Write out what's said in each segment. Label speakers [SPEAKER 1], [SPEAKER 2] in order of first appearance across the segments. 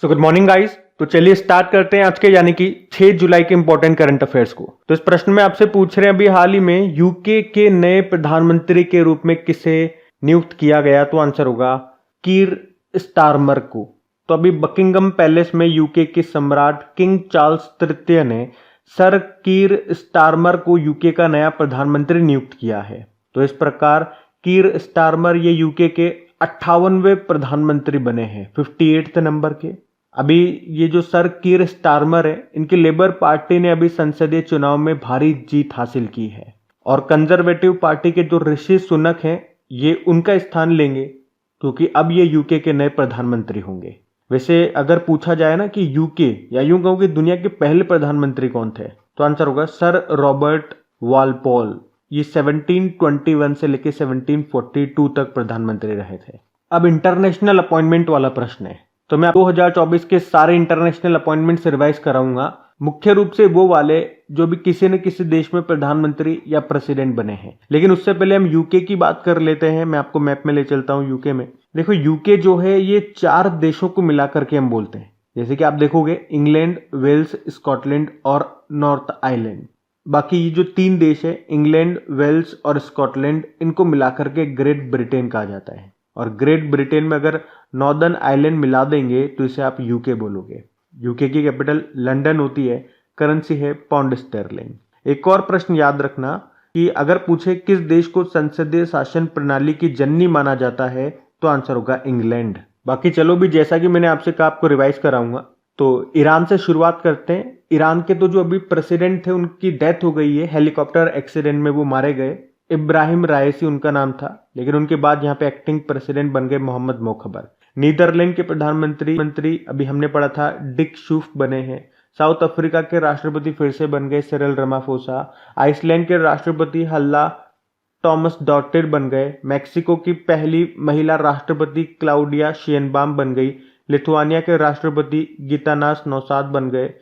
[SPEAKER 1] So good morning guys. तो चलिए start करते हैं आज के यानी कि 6 जुलाई के इंपॉर्टेंट करंट अफेयर्स को। तो इस प्रश्न में आपसे पूछ रहे हैं अभी हाल ही में यूके के नए प्रधानमंत्री के रूप में किसे नियुक्त किया गया। तो आंसर होगा कीर स्टारमर को। तो अभी बकिंगम पैलेस में यूके के सम्राट किंग चार्ल्स तृतीय ने सर कीर स्टारमर को यूके का नया प्रधानमंत्री नियुक्त किया है। तो इस प्रकार कीर स्टारमर ये यूके के 58वें प्रधानमंत्री बने हैं, 58th नंबर के। अभी ये जो सर कीर स्टारमर है, इनकी लेबर पार्टी ने अभी संसदीय चुनाव में भारी जीत हासिल की है और कंजर्वेटिव पार्टी के जो ऋषि सुनक हैं ये उनका स्थान लेंगे, क्योंकि अब ये यूके के नए प्रधानमंत्री होंगे। वैसे अगर पूछा जाए ना कि यूके या यूं कहूं कि दुनिया के पहले प्रधानमंत्री कौन थे, तो आंसर होगा सर रॉबर्ट वालपोल। ये 1721 से लेकर 1742 तक प्रधानमंत्री रहे थे। अब इंटरनेशनल अपॉइंटमेंट वाला प्रश्न है, तो मैं 2024 के सारे इंटरनेशनल अपॉइंटमेंट रिवाइज कराऊंगा, मुख्य रूप से वो वाले जो भी किसी न किसी देश में प्रधानमंत्री या प्रेसिडेंट बने हैं। लेकिन उससे पहले हम यूके की बात कर लेते हैं। मैं आपको मैप में ले चलता हूं। यूके में देखो, यूके जो है ये 4 देशों को मिलाकर के हम बोलते हैं। जैसे कि आप देखोगे इंग्लैंड, वेल्स, स्कॉटलैंड और नॉर्थ आयरलैंड। बाकी ये जो 3 देश है इंग्लैंड, वेल्स और स्कॉटलैंड, इनको मिलाकर के ग्रेट ब्रिटेन कहा जाता है। और ग्रेट ब्रिटेन में अगर नॉर्दर्न आयरलैंड मिला देंगे तो इसे आप यूके बोलोगे। यूके की कैपिटल लंदन होती है, करेंसी है पाउंड स्टर्लिंग। एक और प्रश्न याद रखना कि अगर पूछे किस देश को संसदीय शासन प्रणाली की जननी माना जाता है, तो आंसर होगा इंग्लैंड। बाकी चलो भी, जैसा कि मैंने आपसे कहा, आपको रिवाइज कराऊंगा। तो ईरान से शुरुआत करते हैं। ईरान के तो जो अभी प्रेसिडेंट थे उनकी डेथ हो गई है, हेलीकॉप्टर एक्सीडेंट में वो मारे गए। इब्राहिम रायसी उनका नाम था, लेकिन उनके बाद यहाँ पे एक्टिंग प्रेसिडेंट बन गए मोहम्मद मोखबर। नीदरलैंड के प्रधानमंत्री अभी हमने पढ़ा था डिक शूफ बने हैं। साउथ अफ्रीका के राष्ट्रपति फिर से बन गए सिरिल रामाफोसा। आइसलैंड के राष्ट्रपति हल्ला टॉमस डॉटेर बन गए। मैक्सिको की पहली महिला राष्ट्रपति क्लाउडिया शियनबाम बन गई। लिथुआनिया के राष्ट्रपति गीतानास नौसाद बन गए।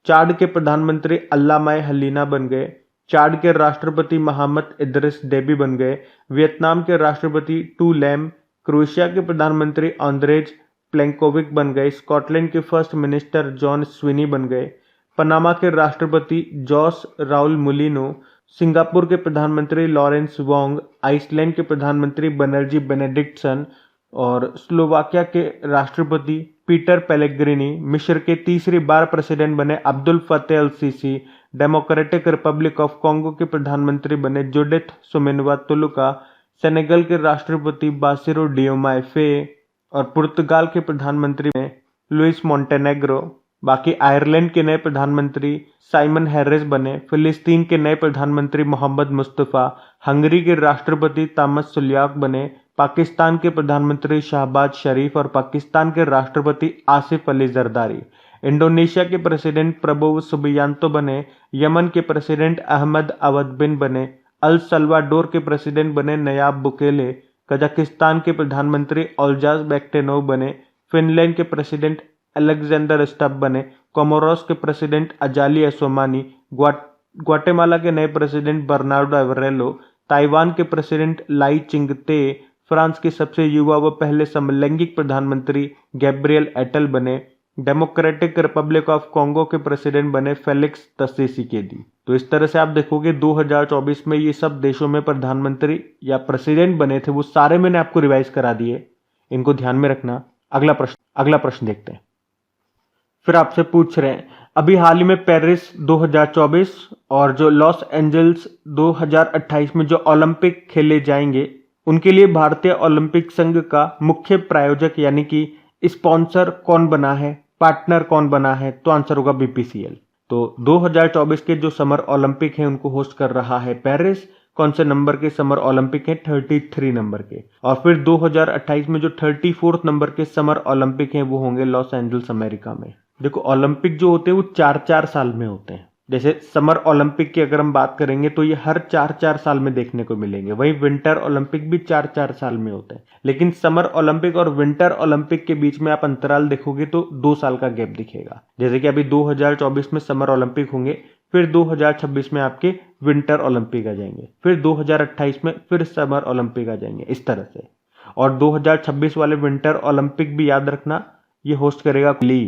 [SPEAKER 1] चाड के प्रधानमंत्री अल्लामाए हलीना बन गए। चाड के राष्ट्रपति मोहम्मद इद्रिस डेबी बन गए। वियतनाम के राष्ट्रपति टू लैम। क्रोएशिया के प्रधानमंत्री आंद्रेज प्लेंकोविक बन गए। स्कॉटलैंड के फर्स्ट मिनिस्टर जॉन स्विनी बन गए। पनामा के राष्ट्रपति जॉस राउल मुलिनो। सिंगापुर के प्रधानमंत्री लॉरेंस वोंग। आइसलैंड के प्रधानमंत्री बनर्जी बेनेडिक्टसन और स्लोवाकिया के राष्ट्रपति पीटर पेलेग्रिनी। मिस्र के तीसरी बार प्रेसिडेंट बने Abdel Fattah al Sisi. Democratic Republic of Congo के प्रधानमंत्री बने जुडिथ सुमिनवा तुलुका। सेनेगल के राष्ट्रपति बासिरो डियोमाए फे और पुर्तगाल के प्रधानमंत्री में लुइस मोंटेनेग्रो। बाकी आयरलैंड के नए प्रधानमंत्री साइमन हैरिस बने। फिलिस्तीन के नए प्रधानमंत्री मोहम्मद मुस्तफा। हंगरी के राष्ट्रपति तामस सुलियाक बने। पाकिस्तान के प्रधानमंत्री शहबाज शरीफ और पाकिस्तान के राष्ट्रपति आसिफ अली जरदारी। इंडोनेशिया के प्रेसिडेंट प्रबोवो सुबियांतो बने। यमन के प्रेसिडेंट अहमद अवद बिन बने। अल सल्वाडोर के प्रेसिडेंट बने नयाब बुकेले। कजाकिस्तान के प्रधानमंत्री ओल्जास बेक्टेनोव बने। फिनलैंड के प्रेसिडेंट अलेक्जेंडर स्टब बने। कोमोरोस के प्रेसिडेंट अजाली असोमानी। ग्वाटेमाला के नए प्रेसिडेंट बर्नार्डो एवरेलो। ताइवान के प्रेसिडेंट लाई चिंगते। फ्रांस के सबसे युवा व पहले समलैंगिक प्रधानमंत्री गैब्रियल एटल बने। डेमोक्रेटिक रिपब्लिक ऑफ कॉन्गो के प्रेसिडेंट बने फेलिक्स त्सेसिकेदी। तो इस तरह से आप देखोगे 2024 में ये सब देशों में प्रधानमंत्री या प्रेसिडेंट बने थे, वो सारे मैंने आपको रिवाइज करा दिए, इनको ध्यान में रखना। अगला प्रश्न देखते हैं। फिर आपसे पूछ रहे हैं अभी हाल ही में पेरिस 2024 और जो लॉस एंजल्स 2028 में जो ओलंपिक खेले जाएंगे, उनके लिए भारतीय ओलंपिक संघ का मुख्य प्रायोजक यानी कि स्पॉन्सर कौन बना है, पार्टनर कौन बना है, तो आंसर होगा बीपीसीएल। तो 2024 के जो समर ओलंपिक हैं उनको होस्ट कर रहा है पेरिस। कौन से नंबर के समर ओलंपिक है? 33 नंबर के। और फिर 2028 में जो 34 नंबर के समर ओलंपिक हैं वो होंगे लॉस एंजल्स अमेरिका में। देखो, ओलंपिक जो होते हैं वो 4-4 साल में होते हैं। जैसे समर ओलंपिक की अगर हम बात करेंगे तो ये हर 4-4 साल में देखने को मिलेंगे। वहीं विंटर ओलंपिक भी 4-4 साल में होते हैं। लेकिन समर ओलंपिक और विंटर ओलंपिक के बीच में आप अंतराल देखोगे तो 2 साल का गैप दिखेगा। जैसे कि अभी 2024 में समर ओलंपिक होंगे, फिर 2026 में आपके विंटर ओलंपिक आ जाएंगे, फिर 2028 में फिर समर ओलंपिक आ जाएंगे, इस तरह से। और 2026 वाले विंटर ओलंपिक भी याद रखना, ये होस्ट करेगा ली।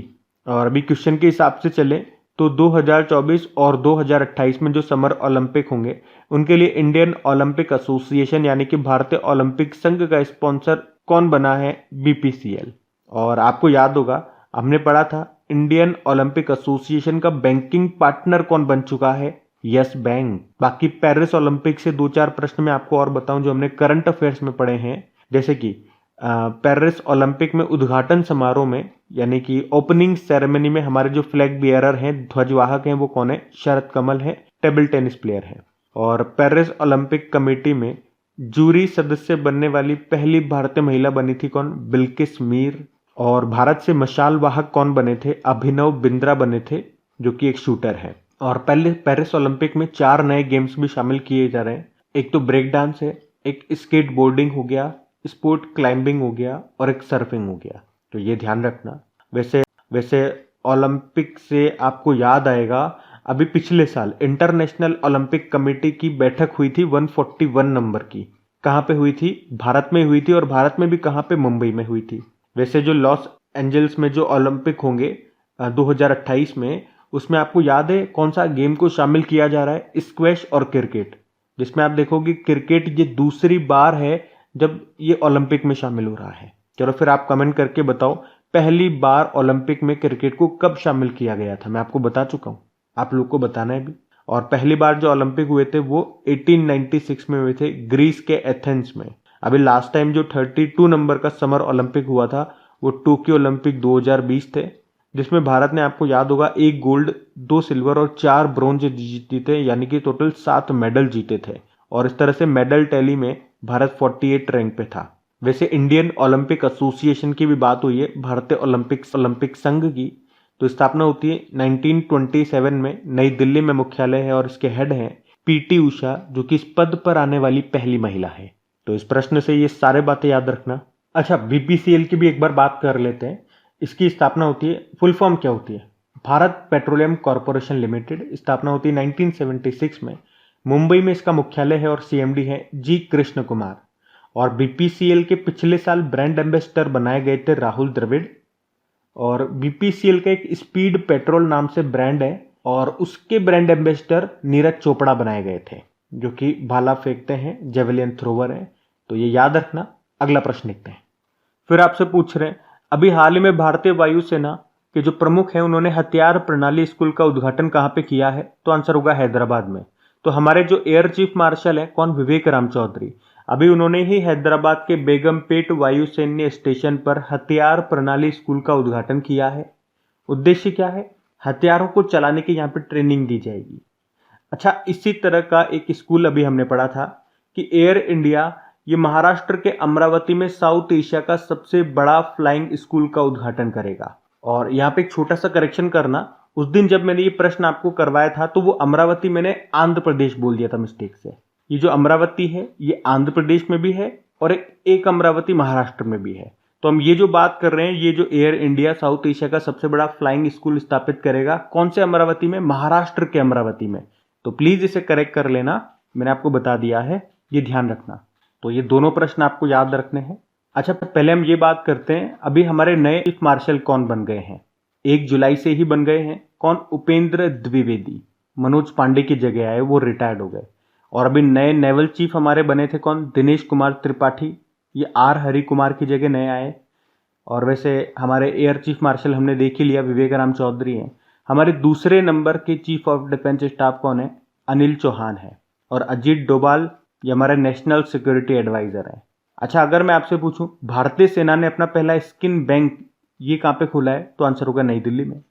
[SPEAKER 1] और अभी क्वेश्चन के हिसाब से चले तो 2024 और 2028 में जो समर ओलंपिक होंगे उनके लिए इंडियन ओलंपिक एसोसिएशन यानी कि भारतीय ओलंपिक संघ का स्पॉन्सर कौन बना है? बीपीसीएल। और आपको याद होगा हमने पढ़ा था इंडियन ओलंपिक एसोसिएशन का बैंकिंग पार्टनर कौन बन चुका है? Yes bank. बाकी पेरिस ओलंपिक से 2-4 प्रश्न मैं आपको और बताऊं जो हमने करंट अफेयर्स में पढ़े हैं, जैसे कि पेरिस ओलंपिक में उद्घाटन समारोह में यानी कि ओपनिंग सेरेमनी में हमारे जो फ्लैग बियरर हैं, ध्वजवाहक हैं, वो कौन है? शरद कमल है, टेबल टेनिस प्लेयर है। और पेरिस ओलंपिक कमेटी में जूरी सदस्य बनने वाली पहली भारतीय महिला बनी थी कौन? बिल्किस मीर। और भारत से मशाल वाहक कौन बने थे? अभिनव बिंद्रा बने थे, जो कि एक शूटर है। और पहले पेरिस ओलंपिक में 4 नए गेम्स भी शामिल किए जा रहे हैं। एक तो ब्रेक डांस है, एक स्केट बोर्डिंग हो गया, स्पोर्ट क्लाइंबिंग हो गया और एक सर्फिंग हो गया। तो ये ध्यान रखना। वैसे ओलंपिक से आपको याद आएगा अभी पिछले साल इंटरनेशनल ओलंपिक कमेटी की बैठक हुई थी 141 नंबर की। कहाँ पे हुई थी? भारत में हुई थी। और भारत में भी कहाँ पे? मुंबई में हुई थी। वैसे जो लॉस एंजल्स में जो ओलंपिक होंगे 2028 में, उसमें आपको याद है कौन सा गेम को शामिल किया जा रहा है? स्क्वैश और क्रिकेट। जिसमें आप देखोगे क्रिकेट ये दूसरी बार है जब ये ओलंपिक में शामिल हो रहा है। चलो फिर आप कमेंट करके बताओ पहली बार ओलंपिक में क्रिकेट को कब शामिल किया गया था? मैं आपको बता चुका हूं, आप लोग को बताना है भी। और पहली बार जो ओलंपिक हुए थे वो 1896 में हुए थे ग्रीस के एथेंस में। अभी लास्ट टाइम जो 32 नंबर का समर ओलंपिक हुआ था वो टोक्यो ओलंपिक 2020 थे, जिसमें भारत ने आपको याद होगा 1 गोल्ड 2 सिल्वर और 4 ब्रोंज जीते थे, यानी कि टोटल 7 मेडल जीते थे। और इस तरह से मेडल टैली में भारत 48 रैंक पे था। वैसे इंडियन ओलंपिक एसोसिएशन की भी बात हुई है, भारतीय ओलंपिक संघ की, तो स्थापना होती है 1927 में, नई दिल्ली में मुख्यालय है और इसके हेड हैं पीटी उषा, जो कि इस पद पर आने वाली पहली महिला है। तो इस प्रश्न से ये सारे बातें याद रखना। अच्छा, बीपीसीएल की भी एक बार बात कर लेते हैं। इसकी स्थापना होती है, फुल फॉर्म क्या होती है? Bharat petroleum corporation limited. स्थापना होती है 1976 में। मुंबई में इसका मुख्यालय है और सीएमडी है जी कृष्ण कुमार। और बीपीसीएल के पिछले साल ब्रांड एम्बेसडर बनाए गए थे राहुल द्रविड़। और बीपीसीएल का एक स्पीड पेट्रोल नाम से ब्रांड है और उसके ब्रांड एम्बेसडर नीरज चोपड़ा बनाए गए थे, जो कि भाला फेंकते हैं, जेवलिन थ्रोवर हैं। तो ये याद रखना। अगला प्रश्न देखते हैं। फिर आपसे पूछ रहे हैं अभी हाल ही में भारतीय वायुसेना के जो प्रमुख हैं उन्होंने हथियार प्रणाली स्कूल का उद्घाटन कहाँ पे किया है? तो आंसर होगा हैदराबाद में। तो हमारे जो एयर चीफ मार्शल है कौन? विवेक राम चौधरी। अभी उन्होंने ही हैदराबाद के बेगमपेट वायुसैन्य स्टेशन पर हथियार प्रणाली स्कूल का उद्घाटन किया है। उद्देश्य क्या है? हथियारों को चलाने की यहाँ पे ट्रेनिंग दी जाएगी। अच्छा, इसी तरह का एक स्कूल अभी हमने पढ़ा था कि एयर इंडिया ये महाराष्ट्र के अमरावती में साउथ एशिया का सबसे बड़ा फ्लाइंग स्कूल का उद्घाटन करेगा। और यहाँ पे एक छोटा सा करेक्शन करना, उस दिन जब मैंने ये प्रश्न आपको करवाया था तो वो अमरावती मैंने आंध्र प्रदेश बोल दिया था मिस्टेक से। ये जो अमरावती है ये आंध्र प्रदेश में भी है और एक अमरावती महाराष्ट्र में भी है। तो हम ये जो बात कर रहे हैं, ये जो एयर इंडिया साउथ एशिया का सबसे बड़ा फ्लाइंग स्कूल स्थापित करेगा, कौन से अमरावती में? महाराष्ट्र के अमरावती में। तो प्लीज इसे करेक्ट कर लेना, मैंने आपको बता दिया है, ये ध्यान रखना। तो ये दोनों प्रश्न आपको याद रखने हैं। अच्छा, पहले हम ये बात करते हैं अभी हमारे नए चीफ मार्शल कौन बन गए हैं? 1 जुलाई से ही बन गए हैं। कौन? उपेंद्र द्विवेदी। मनोज पांडे की जगह आए, वो रिटायर्ड हो गए। और अभी नए नेवल चीफ हमारे बने थे कौन? दिनेश कुमार त्रिपाठी। ये आर हरि कुमार की जगह नए आए। और वैसे हमारे एयर चीफ मार्शल हमने देख ही लिया, विवेक राम चौधरी हैं। हमारे दूसरे नंबर के चीफ ऑफ डिफेंस स्टाफ कौन है? अनिल चौहान है। और अजीत डोभाल ये हमारे नेशनल सिक्योरिटी एडवाइजर है। अच्छा, अगर मैं आपसे पूछूं भारतीय सेना ने अपना पहला स्किन बैंक ये कहाँ पे खोला है? तो आंसर होगा नई दिल्ली में।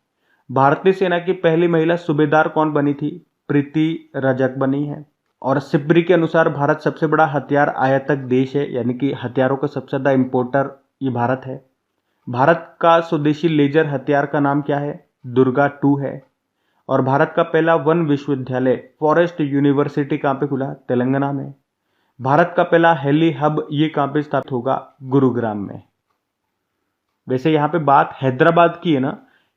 [SPEAKER 1] भारतीय सेना की पहली महिला सूबेदार कौन बनी थी? प्रीति रजक बनी है। और सिब्री के अनुसार भारत सबसे बड़ा हथियार आयातक देश है, यानी कि हथियारों का सबसे ज्यादा इंपोर्टर ये भारत है। भारत का स्वदेशी लेजर हथियार का नाम क्या है? दुर्गा 2 है। और भारत का पहला वन विश्वविद्यालय फॉरेस्ट यूनिवर्सिटी कहाँ पे खुला? तेलंगाना में। भारत का पहला हेली हब ये कहाँ पे स्थापित होगा? गुरुग्राम में। वैसे यहाँ पे बात हैदराबाद की है ना,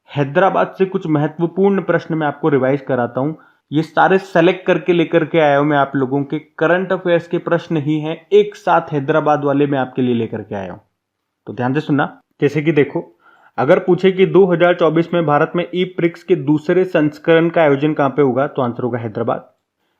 [SPEAKER 1] हैदराबाद से कुछ महत्वपूर्ण प्रश्न मैं आपको रिवाइज कराता हूँ। ये सारे सेलेक्ट करके लेकर के आया हूं मैं आप लोगों के, करंट अफेयर्स के प्रश्न ही हैं, एक साथ हैदराबाद वाले मैं आपके लिए लेकर के आया हूं। तो ध्यान से सुनना। जैसे कि देखो, अगर पूछे कि 2024 में भारत में ई प्रिक्स के दूसरे संस्करण का आयोजन कहां पे होगा, तो आंसर होगा हैदराबाद।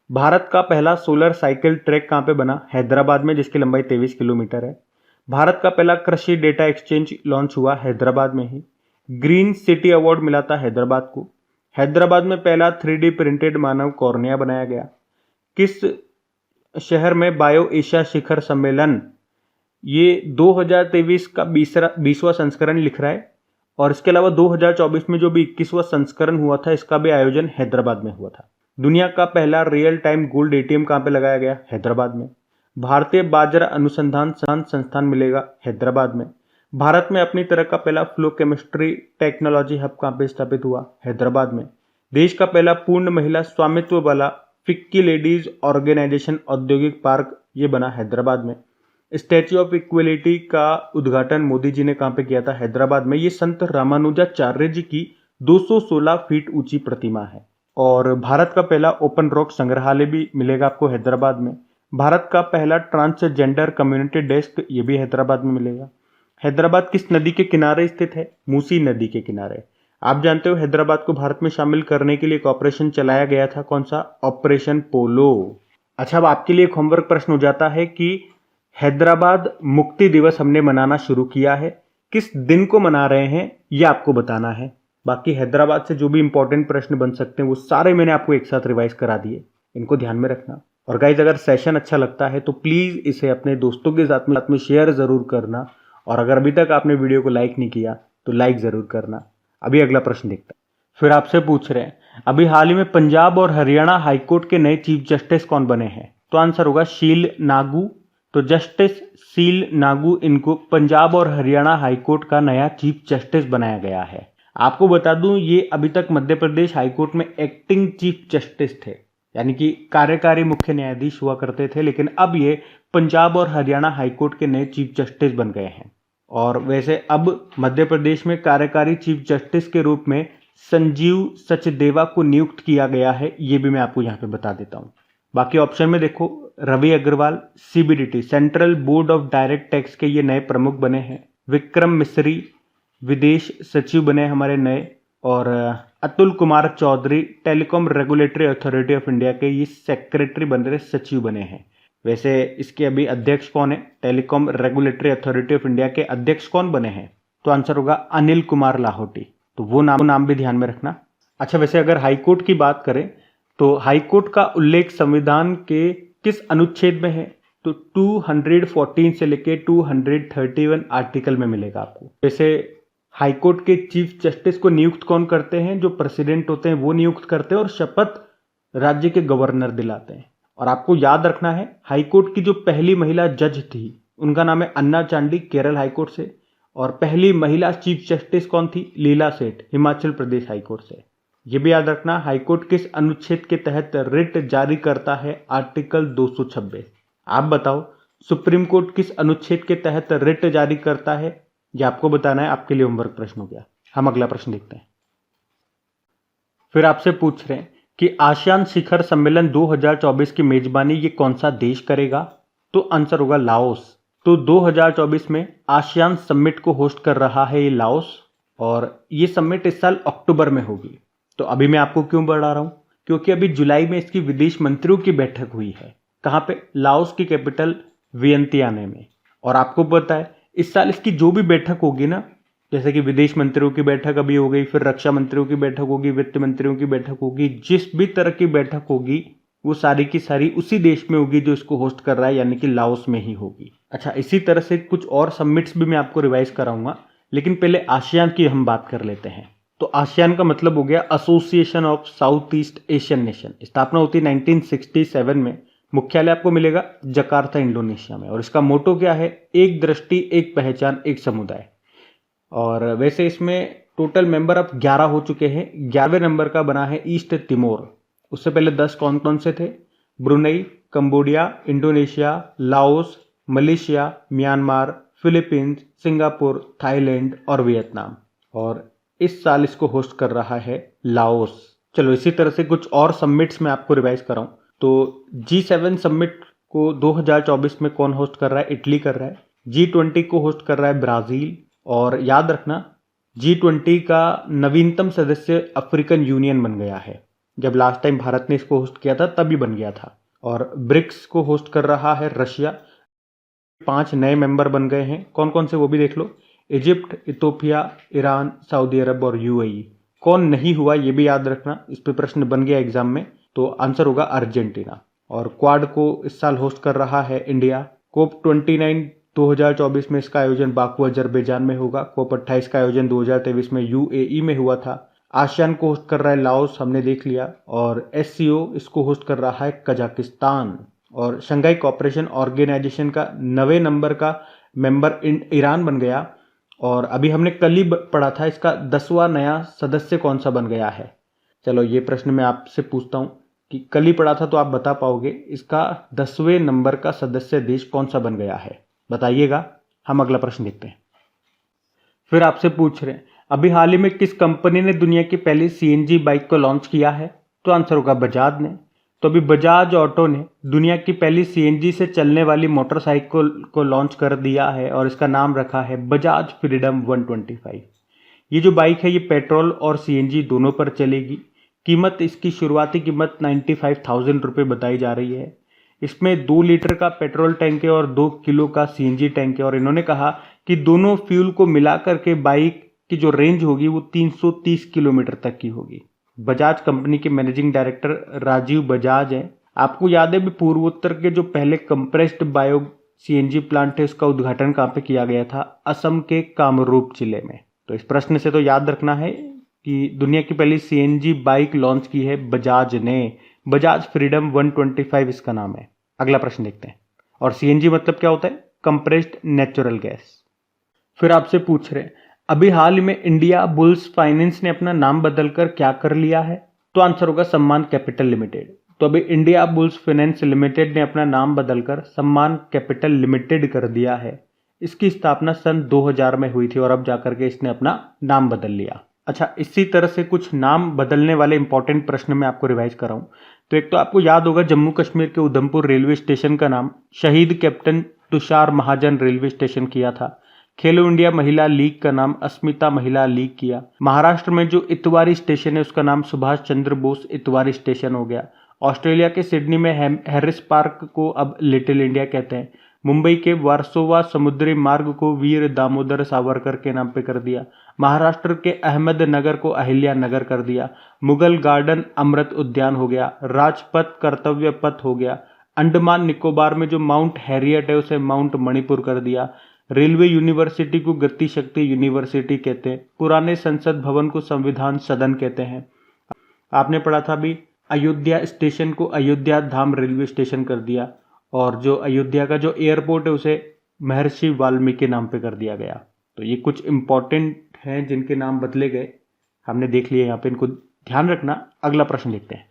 [SPEAKER 1] भारत का पहला सोलर साइकिल ट्रैक कहां पे बना, हैदराबाद में, जिसकी लंबाई 23 किलोमीटर है। भारत का पहला कृषि डेटा एक्सचेंज लॉन्च हुआ हैदराबाद में ही। ग्रीन सिटी अवार्ड मिला था हैदराबाद को। हैदराबाद में पहला 3D प्रिंटेड मानव कॉर्निया बनाया गया। किस शहर में बायो एशिया शिखर सम्मेलन, ये 2023 का 20वां संस्करण लिख रहा है, और इसके अलावा 2024 में जो भी 21वां संस्करण हुआ था, इसका भी आयोजन हैदराबाद में हुआ था। दुनिया का पहला रियल टाइम गोल्ड एटीएम कहां पे लगाया गया, हैदराबाद में। भारतीय बाजरा अनुसंधान संस्थान मिलेगा हैदराबाद में। भारत में अपनी तरह का पहला फ्लो केमिस्ट्री टेक्नोलॉजी हब कहां पे स्थापित हुआ, हैदराबाद में। देश का पहला पूर्ण महिला स्वामित्व वाला फिक्की लेडीज ऑर्गेनाइजेशन औद्योगिक पार्क ये बना हैदराबाद में। स्टैच्यू ऑफ इक्वलिटी का उद्घाटन मोदी जी ने कहां पे किया था, हैदराबाद में। ये संत रामानुजाचार्य जी की 216 फीट ऊंची प्रतिमा है। और भारत का पहला ओपन रॉक संग्रहालय भी मिलेगा आपको हैदराबाद में। भारत का पहला ट्रांसजेंडर कम्युनिटी डेस्क ये भी हैदराबाद में मिलेगा। हैदराबाद किस नदी के किनारे स्थित है, मूसी नदी के किनारे। आप जानते हो हैदराबाद को भारत में शामिल करने के लिए एक ऑपरेशन चलाया गया था, कौन सा, ऑपरेशन पोलो। अच्छा, अब आपके लिए एक होमवर्क प्रश्न हो जाता है कि हैदराबाद मुक्ति दिवस हमने मनाना शुरू किया है, किस दिन को मना रहे हैं ये आपको बताना है। बाकी हैदराबाद से जो भी इंपॉर्टेंट प्रश्न बन सकते हैं वो सारे मैंने आपको एक साथ रिवाइज करा दिए, इनको ध्यान में रखना। और गाइज, अगर सेशन अच्छा लगता है तो प्लीज इसे अपने दोस्तों के साथ में शेयर जरूर करना, और अगर अभी तक आपने वीडियो को लाइक नहीं किया तो लाइक जरूर करना। अभी अगला प्रश्न देखते हैं। फिर आपसे पूछ रहे हैं, अभी हाल ही में पंजाब और हरियाणा हाईकोर्ट के नए चीफ जस्टिस कौन बने हैं, तो आंसर होगा शील नागू। तो जस्टिस शील नागू, इनको पंजाब और हरियाणा हाईकोर्ट का नया चीफ जस्टिस बनाया गया है। आपको बता दूं, ये अभी तक मध्य प्रदेश हाईकोर्ट में एक्टिंग चीफ जस्टिस थे, यानी कि कार्यकारी मुख्य न्यायाधीश हुआ करते थे, लेकिन अब ये पंजाब और हरियाणा हाईकोर्ट के नए चीफ जस्टिस बन गए हैं। और वैसे अब मध्य प्रदेश में कार्यकारी चीफ जस्टिस के रूप में संजीव सचदेवा को नियुक्त किया गया है, ये भी मैं आपको यहाँ पे बता देता हूँ। बाकी ऑप्शन में देखो, Ravi Agrawal CBDT central board of direct tax के ये नए प्रमुख बने हैं। विक्रम मिश्री विदेश सचिव बने हमारे नए, और Atul Kumar Chaudhary telecom regulatory authority of India के ये सेक्रेटरी बन रहे, सचिव बने हैं। वैसे इसके अभी अध्यक्ष कौन है, telecom regulatory authority of India के अध्यक्ष कौन बने हैं, तो आंसर होगा अनिल कुमार लाहौटी। तो वो नाम भी ध्यान में रखना। अच्छा, वैसे अगर हाईकोर्ट की बात करें तो हाईकोर्ट का उल्लेख संविधान के किस अनुच्छेद में है, तो 214 से लेके 231 आर्टिकल में मिलेगा आपको। वैसे हाईकोर्ट के चीफ जस्टिस को नियुक्त कौन करते हैं, जो प्रेसिडेंट होते हैं वो नियुक्त करते हैं, और शपथ राज्य के गवर्नर दिलाते हैं। और आपको याद रखना है, हाईकोर्ट की जो पहली महिला जज थी उनका नाम है अन्ना चांडी, केरल हाईकोर्ट से। और पहली महिला चीफ जस्टिस कौन थी, लीला सेठ, हिमाचल प्रदेश हाईकोर्ट से। ये भी याद रखना, हाईकोर्ट किस अनुच्छेद के तहत रिट जारी करता है, आर्टिकल 226। आप बताओ, सुप्रीम कोर्ट किस अनुच्छेद के तहत रिट जारी करता है, ये आपको बताना है। आपके लिए होमवर्क प्रश्न हो गया। हम अगला प्रश्न देखते हैं। फिर आपसे पूछ रहे हैं कि आसियान शिखर सम्मेलन 2024 की मेजबानी ये कौन सा देश करेगा, तो आंसर होगा लाओस। तो 2024 में आसियान समिट को होस्ट कर रहा है ये लाओस, और ये समिट इस साल अक्टूबर में होगी। तो अभी मैं आपको क्यों बढ़ा रहा हूं, क्योंकि अभी जुलाई में इसकी विदेश मंत्रियों की बैठक हुई है। कहां पे, लाओस की कैपिटल वियंतियाने में। और आपको पता है इस साल इसकी जो भी बैठक होगी ना, जैसे कि विदेश मंत्रियों की बैठक अभी हो गई, फिर रक्षा मंत्रियों की बैठक होगी, वित्त मंत्रियों की बैठक होगी, जिस भी तरह की बैठक होगी वो सारी की सारी उसी देश में होगी जो इसको होस्ट कर रहा है, यानी कि लाओस में ही होगी। अच्छा, इसी तरह से कुछ और समिट्स भी मैं आपको रिवाइज कराऊंगा, लेकिन पहले आसियान की हम बात कर लेते हैं। तो आसियान का मतलब हो गया association of south east Asian nation. स्थापना होती है 1967 में। मुख्यालय आपको मिलेगा जकार्ता, इंडोनेशिया में। और इसका मोटो क्या है, एक दृष्टि, एक पहचान, एक समुदाय। और वैसे इसमें टोटल मेंबर अब 11 हो चुके हैं। 11वें नंबर का बना है ईस्ट तिमोर। उससे पहले 10 कौन कौन से थे, Brunei, Cambodia, Indonesia, Laos, Malaysia, Myanmar, Philippines, Singapore, Thailand और वियतनाम। और इस साल इसको होस्ट कर रहा है लाओस। चलो इसी तरह से कुछ और समिट्स में आपको रिवाइज कराऊं। तो G7 समिट को 2024 में कौन होस्ट कर रहा है, इटली कर रहा है। G20 को होस्ट कर रहा है ब्राजील। और याद रखना, G20 का नवीनतम सदस्य अफ्रीकन यूनियन बन गया है। जब लास्ट टाइम भारत ने इसको होस्ट किया था तभी बन गया था। और ब्रिक्स को होस्ट कर रहा है रशिया। 5 नए मेंबर बन गए हैं। कौन कौन से वो भी देख लो। इजिप्ट, इथोपिया, ईरान, सऊदी अरब और यूएई। कौन नहीं हुआ ये भी याद रखना, इस पे प्रश्न बन गया एग्जाम में, तो आंसर होगा अर्जेंटीना। और क्वाड को इस साल होस्ट कर रहा है इंडिया। कोप 29 2024 में इसका आयोजन बाकू अजरबैजान में होगा। कोप 28 का आयोजन 2023 में यूएई में हुआ था। आसियान को होस्ट कर रहा है लाओस, हमने देख लिया। और एससीओ इसको होस्ट कर रहा है कजाकिस्तान। और शंघाई कोऑपरेशन ऑर्गेनाइजेशन का 9वें नंबर का मेंबर ईरान बन गया। और अभी हमने कल ही पढ़ा था इसका 10वां नया सदस्य कौन सा बन गया है। चलो ये प्रश्न मैं आपसे पूछता हूं कि कल ही पढ़ा था तो आप बता पाओगे, इसका 10वें नंबर का सदस्य देश कौन सा बन गया है, बताइएगा। हम अगला प्रश्न देखते हैं। फिर आपसे पूछ रहे हैं अभी हाल ही में किस कंपनी ने दुनिया की पहली सीएनजी बाइक को लॉन्च किया है, तो आंसर होगा बजाज ने। तो अभी बजाज ऑटो ने दुनिया की पहली सीएनजी से चलने वाली मोटरसाइकिल को लॉन्च कर दिया है और इसका नाम रखा है बजाज फ्रीडम 125। ये जो बाइक है ये पेट्रोल और सीएनजी दोनों पर चलेगी। कीमत इसकी शुरुआती कीमत 95,000 रुपये बताई जा रही है। इसमें 2 लीटर का पेट्रोल टैंक है और 2 किलो का सीएनजी टैंक है। और इन्होंने कहा कि दोनों फ्यूल को मिलाकर के बाइक की जो रेंज होगी वो 330 किलोमीटर तक की होगी। बजाज कंपनी के मैनेजिंग डायरेक्टर राजीव बजाज हैं। आपको याद है भी पूर्वोत्तर के जो पहले कंप्रेस्ड बायो सीएनजी प्लांट है उसका उद्घाटन कहाँ पे किया गया था, असम के कामरूप जिले में। तो इस प्रश्न से तो याद रखना है कि दुनिया की पहली सीएनजी बाइक लॉन्च की है बजाज ने। बजाज फ्रीडम 125 इसका नाम है। अगला प्रश्न देखते हैं। और सीएनजी मतलब क्या होता है, कंप्रेस्ड नेचुरल गैस। फिर आपसे पूछ रहे हैं अभी हाल ही में इंडिया बुल्स फाइनेंस ने अपना नाम बदलकर क्या कर लिया है, तो आंसर होगा सम्मान कैपिटल लिमिटेड। तो अभी इंडिया बुल्स फाइनेंस लिमिटेड ने अपना नाम बदलकर सम्मान कैपिटल लिमिटेड कर दिया है। इसकी स्थापना सन 2000 में हुई थी और अब जाकर के इसने अपना नाम बदल लिया। अच्छा, इसी तरह से कुछ नाम बदलने वाले इंपॉर्टेंट प्रश्न मैं आपको रिवाइज कर रहा हूं। तो एक तो आपको याद होगा जम्मू कश्मीर के उधमपुर रेलवे स्टेशन का नाम शहीद कैप्टन तुषार महाजन रेलवे स्टेशन किया था। खेलो इंडिया महिला लीग का नाम अस्मिता महिला लीग किया। महाराष्ट्र में जो इतवारी स्टेशन है उसका नाम सुभाष चंद्र बोस इतवारी स्टेशन हो गया। ऑस्ट्रेलिया के सिडनी में हैरिस पार्क को अब लिटिल इंडिया कहते हैं। मुंबई के वारसोवा समुद्री मार्ग को वीर दामोदर सावरकर के नाम पे कर दिया। महाराष्ट्र के अहमदनगर को अहिल्या नगर कर दिया। मुगल गार्डन अमृत उद्यान हो गया। राजपथ कर्तव्य पथ हो गया। अंडमान निकोबार में जो माउंट हैरियट है उसे माउंट मणिपुर कर दिया। रेलवे यूनिवर्सिटी को गति शक्ति यूनिवर्सिटी कहते हैं। पुराने संसद भवन को संविधान सदन कहते हैं। आपने पढ़ा था भी अयोध्या स्टेशन को अयोध्या धाम रेलवे स्टेशन कर दिया। और जो अयोध्या का जो एयरपोर्ट है उसे महर्षि वाल्मीकि नाम पे कर दिया गया। तो ये कुछ इंपॉर्टेंट हैं जिनके नाम बदले गए, हमने देख लिए यहाँ पे, इनको ध्यान रखना। अगला प्रश्न देखते हैं।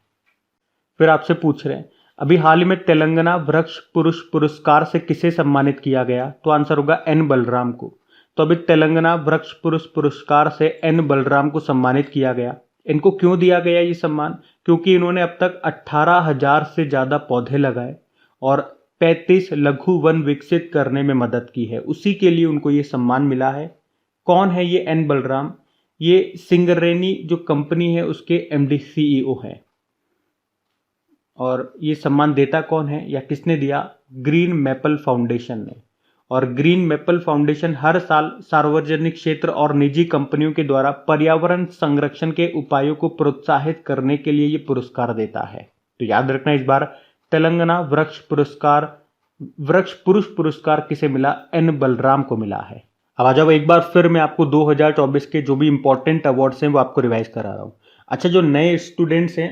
[SPEAKER 1] फिर आपसे पूछ रहे हैं अभी हाल ही में तेलंगाना वृक्ष पुरुष पुरस्कार से किसे सम्मानित किया गया, तो आंसर होगा एन बलराम को। तो अभी तेलंगाना वृक्ष पुरुष पुरस्कार से एन बलराम को सम्मानित किया गया। इनको क्यों दिया गया ये सम्मान, क्योंकि इन्होंने अब तक 18,000 से ज्यादा पौधे लगाए और 35 लघु वन विकसित करने में मदद की है, उसी के लिए उनको ये सम्मान मिला है। कौन है ये एन बलराम, ये सिंगरेनी जो कंपनी है उसके एमडी सीईओ है। और ये सम्मान देता कौन है या किसने दिया, ग्रीन मैपल फाउंडेशन ने। और ग्रीन मैपल फाउंडेशन हर साल सार्वजनिक क्षेत्र और निजी कंपनियों के द्वारा पर्यावरण संरक्षण के उपायों को प्रोत्साहित करने के लिए ये पुरस्कार देता है। तो याद रखना इस बार तेलंगाना वृक्ष पुरुष पुरस्कार किसे मिला, एन बलराम को मिला है। अब आ जाओ एक बार फिर मैं आपको 2024 के जो भी इंपॉर्टेंट अवार्ड्स हैं वो आपको रिवाइज करा रहा हूँ। अच्छा, जो नए स्टूडेंट्स हैं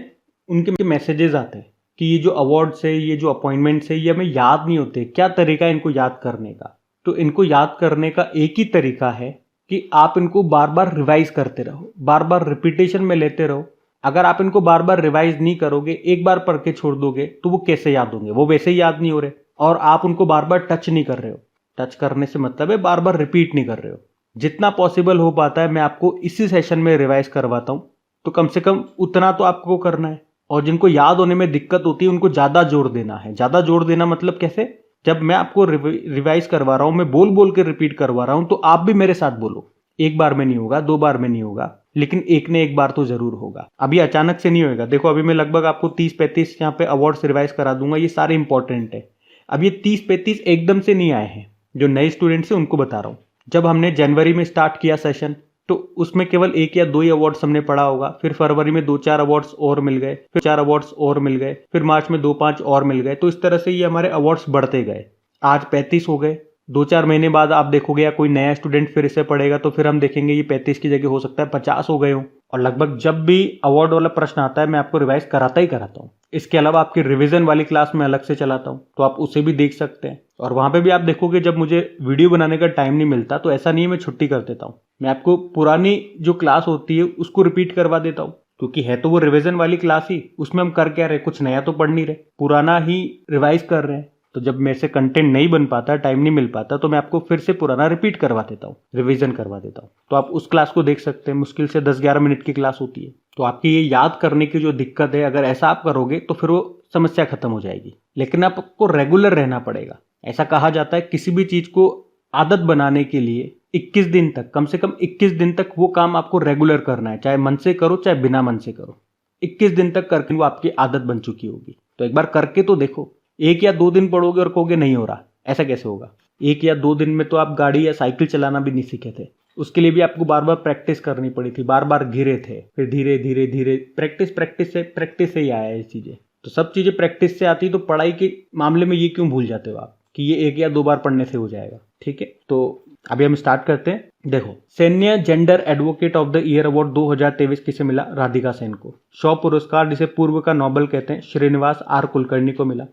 [SPEAKER 1] उनके मैसेजेस आते हैं कि ये जो अवार्ड्स है, ये जो अपॉइंटमेंट्स है, ये हमें याद नहीं होते, क्या तरीका है इनको याद करने का। तो इनको याद करने का एक ही तरीका है कि आप इनको बार बार रिवाइज करते रहो, बार बार रिपीटेशन में लेते रहो। अगर आप इनको बार बार रिवाइज नहीं करोगे, एक बार पढ़ के छोड़ दोगे, तो वो कैसे याद होंगे, वो वैसे ही याद नहीं हो रहे। और आप उनको बार बार टच नहीं कर रहे हो। टच करने से मतलब है बार बार रिपीट नहीं कर रहे हो। जितना पॉसिबल हो पाता है मैं आपको इसी सेशन में रिवाइज करवाता हूं, तो कम से कम उतना तो आपको करना है। और जिनको याद होने में दिक्कत होती है उनको ज्यादा जोर देना है। ज्यादा जोर देना मतलब कैसे, जब मैं आपको रिवाइज करवा रहा हूं, मैं बोल बोल के रिपीट करवा रहा हूं, तो आप भी मेरे साथ बोलो। एक बार में नहीं होगा, 2 बार में नहीं होगा, लेकिन एक ने एक बार तो जरूर होगा। अभी अचानक से नहीं होगा। देखो अभी मैं लगभग आपको 30-35 यहाँ पे अवार्ड्स रिवाइज करा दूंगा, ये सारे इंपॉर्टेंट है। अब ये 30-35 एकदम से नहीं आए हैं, जो नए स्टूडेंट्स हैं उनको बता रहा हूँ। जब हमने जनवरी में स्टार्ट किया सेशन तो उसमें केवल 1 या 2 ही अवार्ड्स हमने पढ़ा होगा। फिर फरवरी में 2-4 अवार्ड्स और मिल गए, फिर 4 अवार्ड्स और मिल गए, फिर मार्च में 2-5 और मिल गए। तो इस तरह से ये हमारे अवार्ड्स बढ़ते गए। आज 35 हो गए। 2-4 महीने बाद आप देखोगे या कोई नया स्टूडेंट फिर इसे पढ़ेगा तो फिर हम देखेंगे ये 35 की जगह हो सकता है 50 हो गए हो। और लगभग जब भी अवार्ड वाला प्रश्न आता है मैं आपको रिवाइज कराता ही कराता हूँ। इसके अलावा आपकी रिवीजन वाली क्लास में अलग से चलाता हूँ, तो आप उसे भी देख सकते हैं। और वहां पे भी आप देखोगे जब मुझे वीडियो बनाने का टाइम नहीं मिलता तो ऐसा नहीं है मैं छुट्टी कर देता हूँ, मैं आपको पुरानी जो क्लास होती है उसको रिपीट करवा देता हूँ। क्योंकि है तो वो रिवीजन वाली क्लास ही, उसमें हम कर क्या रहे, कुछ नया तो पढ़ नहीं रहे, पुराना ही रिवाइज कर रहे हैं। तो जब मेरे से कंटेंट नहीं बन पाता, टाइम नहीं मिल पाता, तो मैं आपको फिर से पुराना रिपीट करवा देता हूँ, रिवीजन करवा देता हूँ। तो आप उस क्लास को देख सकते हैं। मुश्किल से 10-11 मिनट की क्लास होती है। तो आपकी ये याद करने की जो दिक्कत है, अगर ऐसा आप करोगे तो फिर वो समस्या खत्म हो जाएगी। लेकिन आपको रेगुलर रहना पड़ेगा। ऐसा कहा जाता है किसी भी चीज को आदत बनाने के लिए 21 दिन तक, कम से कम 21 दिन तक वो काम आपको रेगुलर करना है, चाहे मन से करो चाहे बिना मन से करो। 21 दिन तक करके वो आपकी आदत बन चुकी होगी। तो एक बार करके तो देखो। 1 या 2 दिन पढ़ोगे और कहोगे नहीं हो रहा, ऐसा कैसे होगा? 1 या 2 दिन में तो आप गाड़ी या साइकिल चलाना भी नहीं सीखे थे। उसके लिए भी आपको बार बार प्रैक्टिस करनी पड़ी थी, बार बार गिरे थे, फिर धीरे धीरे धीरे प्रैक्टिस से ही आया ये चीजें। तो सब चीजें प्रैक्टिस से आती, तो पढ़ाई के मामले में ये क्यों भूल जाते हो आप कि ये 1 या 2 बार पढ़ने से हो जाएगा? ठीक है, तो अभी हम स्टार्ट करते हैं। देखो, सैन्य gender advocate of the year award 2023 किसे मिला? राधिका सेन को। शॉ पुरस्कार, जिसे पूर्व का नोबेल कहते हैं, श्रीनिवास आर कुलकर्णी को मिला।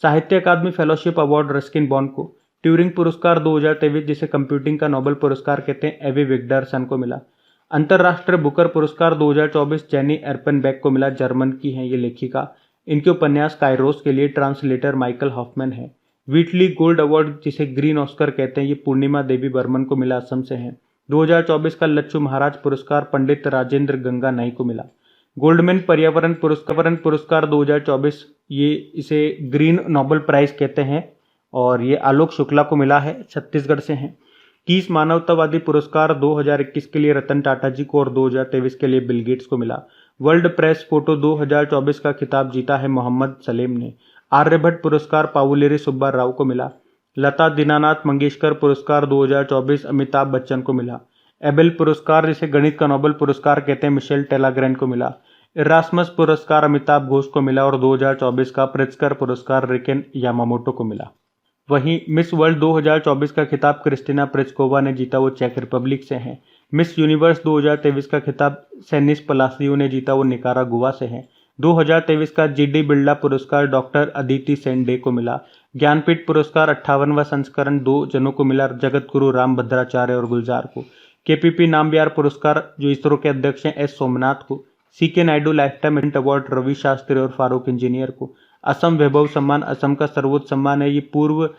[SPEAKER 1] साहित्य अकादमी फेलोशिप अवार्ड रस्किन बॉन्ड को। ट्यूरिंग पुरस्कार 2023, जिसे कंप्यूटिंग का नोबेल पुरस्कार कहते हैं, एवी विग्डरसन को मिला। अंतरराष्ट्रीय बुकर पुरस्कार 2024 जेनी एर्पेनबेक को मिला। जर्मन की हैं ये लेखिका। इनके उपन्यास काइरोस के लिए ट्रांसलेटर माइकल हॉफमैन है। व्हीटली गोल्ड अवार्ड, जिसे ग्रीन ऑस्कर कहते हैं, ये पूर्णिमा देवी बर्मन को मिला, असम से हैं। 2024 का लच्छू महाराज पुरस्कार पंडित राजेंद्र गंगा नाई को मिला। गोल्डमैन पर्यावरण पुरस्कार 2024, ये इसे ग्रीन नोबेल प्राइज कहते हैं और ये आलोक शुक्ला को मिला है, छत्तीसगढ़ से हैं। कीस मानवतावादी पुरस्कार 2021 के लिए रतन टाटा जी को और 2023 के लिए बिल गेट्स को मिला। वर्ल्ड प्रेस फोटो 2024 का खिताब जीता है मोहम्मद सलेम ने। आर्यभट्ट पुरस्कार पावुलेरी सुब्बा राव को मिला। लता दीनानाथ मंगेशकर पुरस्कार 2024 अमिताभ बच्चन को मिला। एबेल पुरस्कार, जिसे गणित का नोबेल पुरस्कार कहते हैं, मिशेल टेलाग्रेन को मिला। इरास्मस पुरस्कार अमिताभ घोष को मिला और 2024 का प्रित्जकर पुरस्कार रिकेन यामामोटो को मिला। वहीं मिस वर्ल्ड 2024 का खिताब क्रिस्टिना प्रिचकोवा ने जीता, वो चेक रिपब्लिक से हैं। मिस यूनिवर्स 2023 का खिताब सेनिस पलासियो ने जीता, वो निकारागुआ से हैं। 2023 का जीडी बिरला पुरस्कार डॉक्टर अदिति सेन डे को मिला। ज्ञानपीठ पुरस्कार 58वां संस्करण 2 जनों को मिला, जगत गुरु राम भद्राचार्य और गुलजार को। केपीपी नामबिहार पुरस्कार, जो इसरो के अध्यक्ष हैं, एस सोमनाथ को। CK Naidu life time achievement award Ravi Shastri और फारूक इंजीनियर को। असम वैभव सम्मान, असम का सर्वोच्च सम्मान है, ये पूर्व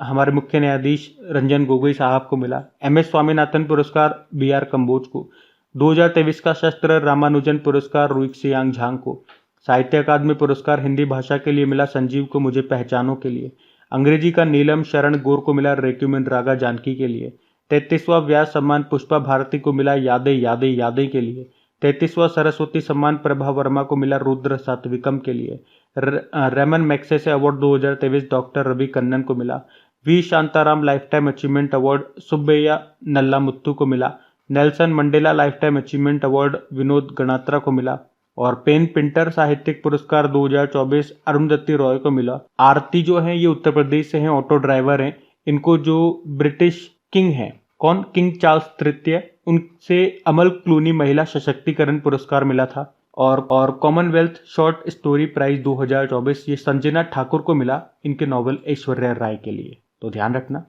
[SPEAKER 1] हमारे मुख्य न्यायाधीश रंजन गोगोई साहब को मिला। एमएस स्वामीनाथन पुरस्कार बीआर कंबोज को। 2023 का शस्त्र रामानुजन पुरस्कार रुइक्सियांग झांग को। साहित्य अकादमी पुरस्कार हिंदी भाषा के लिए मिला संजीव को, मुझे पहचानों के लिए। अंग्रेजी का नीलम शरण गौर को मिला, रेक्यूमेन रागा जानकी के लिए। 33वां व्यास सम्मान पुष्पा भारती को मिला, यादें यादें यादें के लिए। 33वां सरस्वती सम्मान प्रभा वर्मा को मिला, रुद्र सात्विकम के लिए। Ramon Magsaysay award 2023 doctor Ravi Kannan को मिला। V Shantaram life time achievement award Subbaiah Nallamuthu को मिला। Nelson Mandela life time achievement award Vinod Ganatra को मिला। और पेन पिंटर साहित्यिक पुरस्कार 2024 अरुंधति रॉय को मिला। आरती जो है ये उत्तर प्रदेश से हैं, ऑटो ड्राइवर हैं। इनको जो ब्रिटिश किंग हैं, कौन, किंग चार्ल्स तृतीय, उनसे अमल क्लूनी महिला सशक्तिकरण पुरस्कार मिला था। और कॉमनवेल्थ शॉर्ट स्टोरी प्राइज 2024 ये संजना ठाकुर को मिला, इनके नॉवल ऐश्वर्या राय के लिए। तो ध्यान रखना।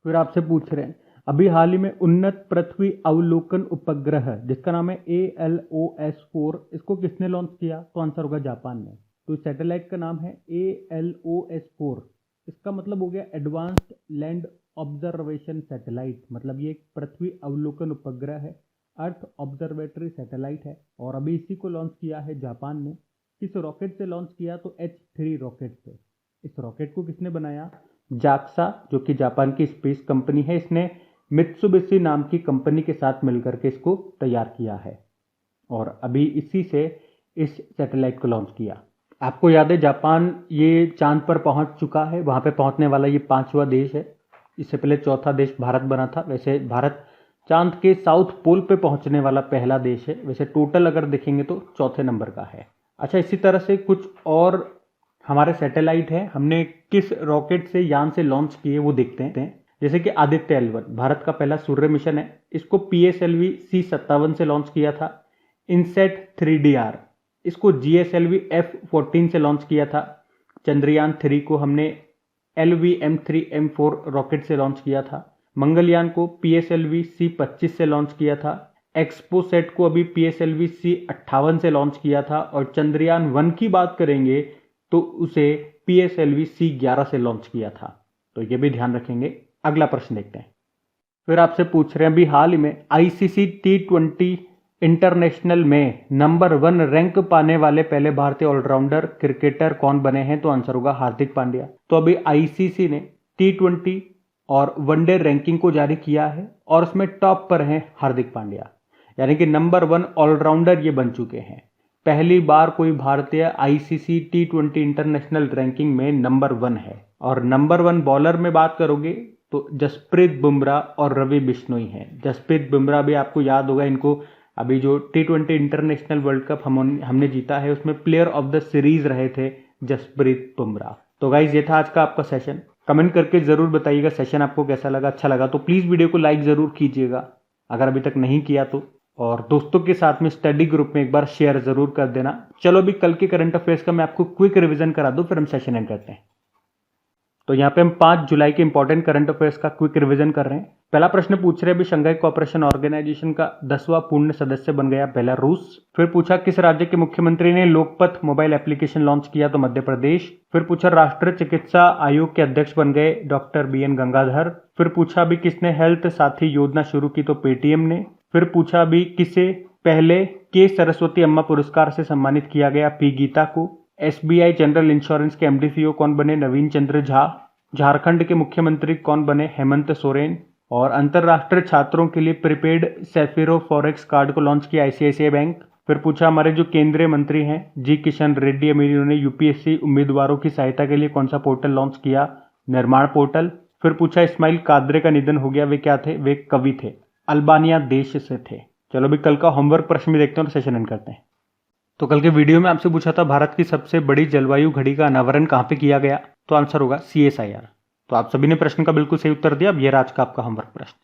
[SPEAKER 1] फिर आपसे पूछ रहे हैं अभी हाल ही में उन्नत पृथ्वी अवलोकन उपग्रह, जिसका नाम है ALOS-4, इसको किसने लॉन्च किया? तो आंसर होगा जापान ने। तो सैटेलाइट का नाम है ALOS-4। इसका मतलब हो गया एडवांस्ड लैंड ऑब्जर्वेशन सैटेलाइट। मतलब ये एक पृथ्वी अवलोकन उपग्रह है, अर्थ ऑब्जर्वेटरी सैटेलाइट है, और अभी इसी को लॉन्च किया है जापान ने। किस रॉकेट से लॉन्च किया? तो H3 रॉकेट से। इस रॉकेट को किसने बनाया? जाक्सा, जो कि जापान की स्पेस कंपनी है, इसने मित्सुबिशी नाम की कंपनी के साथ मिलकर के इसको तैयार किया है और अभी इसी से इस सैटेलाइट को लॉन्च किया। आपको याद है जापान ये चांद पर पहुंच चुका है, वहां पे पहुंचने वाला ये 5वां देश है। इससे पहले चौथा देश भारत बना था। वैसे भारत चांद के साउथ पोल पे पहुंचने वाला पहला देश है। वैसे टोटल अगर देखेंगे तो चौथे नंबर का है। अच्छा, इसी तरह से कुछ और हमारे सैटेलाइट है, हमने किस रॉकेट से यान से लॉन्च किए वो देखते हैं। जैसे कि आदित्य L1 भारत का पहला सूर्य मिशन है, इसको PSLV C57 से लॉन्च किया था। इनसेट 3DR इसको GSLV F14 से लॉन्च किया था। चंद्रयान 3 को हमने LVM-3M4 रॉकेट से लॉन्च किया था। मंगलयान को PSLV C25 से लॉन्च किया था। एक्सपोसेट को अभी PSLV C58 से लॉन्च किया था और चंद्रयान 1 की बात करेंगे तो उसे PSLV C11 से लॉन्च किया था। तो ये भी ध्यान रखेंगे। अगला प्रश्न देखते हैं। फिर आपसे पूछ रहे हैं अभी हाल ही में ICC T20 इंटरनेशनल में नंबर 1 रैंक पाने वाले पहले भारतीय ऑलराउंडर क्रिकेटर कौन बने हैं? तो आंसर होगा हार्दिक पांड्या। तो अभी ICC ने T20 और वनडे रैंकिंग को जारी किया है और उसमें टॉप पर हैं हार्दिक पांड्या, यानी कि नंबर 1 ऑलराउंडर ये बन चुके हैं। पहली बार कोई भारतीय ICC T20 इंटरनेशनल रैंकिंग में नंबर 1 है। और नंबर 1 बॉलर में बात करोगे तो जसप्रीत बुमराह और रवि बिश्नोई हैं। जसप्रीत बुमराह भी आपको याद होगा, इनको अभी जो T20 इंटरनेशनल वर्ल्ड कप हमने जीता है उसमें प्लेयर ऑफ द सीरीज रहे थे जसप्रीत बुमराह। तो गाइज ये था आज का आपका सेशन। कमेंट करके जरूर बताइएगा सेशन आपको कैसा लगा। अच्छा लगा तो प्लीज वीडियो को लाइक जरूर कीजिएगा अगर अभी तक नहीं किया तो, और दोस्तों के साथ में स्टडी ग्रुप में एक बार शेयर जरूर कर देना। चलो अभी कल के करंट अफेयर्स का मैं आपको क्विक रिवीजन करा दूं, फिर हम सेशन एंड करते हैं। तो यहाँ पे हम 5 जुलाई के इंपॉर्टेंट करंट अफेयर्स का क्विक रिवीजन कर रहे हैं। पहला प्रश्न पूछ रहे हैं अभी शंघाई कोऑपरेशन ऑर्गेनाइजेशन का 10वां पूर्ण सदस्य बन गया बेलारूस। फिर पूछा किस राज्य के मुख्यमंत्री ने लोकपथ मोबाइल एप्लीकेशन लॉन्च किया? तो मध्य प्रदेश। फिर पूछा राष्ट्रीय चिकित्सा आयोग के अध्यक्ष बन गए डॉक्टर BN गंगाधर। फिर पूछा अभी किसने हेल्थ साथी योजना शुरू की? तो पेटीएम ने। फिर पूछा अभी किसे पहले के सरस्वती अम्मा पुरस्कार से सम्मानित किया गया? P गीता को। SBI जनरल इंश्योरेंस के MD CEO कौन बने? नवीन चंद्र झा। झारखंड के मुख्यमंत्री कौन बने? हेमंत सोरेन। और अंतरराष्ट्रीय छात्रों के लिए प्रीपेड सेफिरो फॉरेक्स कार्ड को लॉन्च किया ICICI बैंक। फिर पूछा हमारे जो केंद्रीय मंत्री हैं जी किशन रेड्डी अभी इन्होंने UPSC उम्मीदवारों की सहायता के लिए कौन सा पोर्टल लॉन्च किया? निर्माण पोर्टल। फिर पूछा इस्माइल कादरे का निधन हो गया, वे क्या थे? वे कवि थे, अल्बानिया देश से थे। चलो अभी कल का होमवर्क प्रश्न भी देखते हैं और सेशन एंड करते हैं। तो कल के वीडियो में आपसे पूछा था भारत की सबसे बड़ी जलवायु घड़ी का अनावरण कहां पे किया गया? तो आंसर होगा CSIR। तो आप सभी ने प्रश्न का बिल्कुल सही उत्तर दिया। अब ये आज का आपका होमवर्क प्रश्न।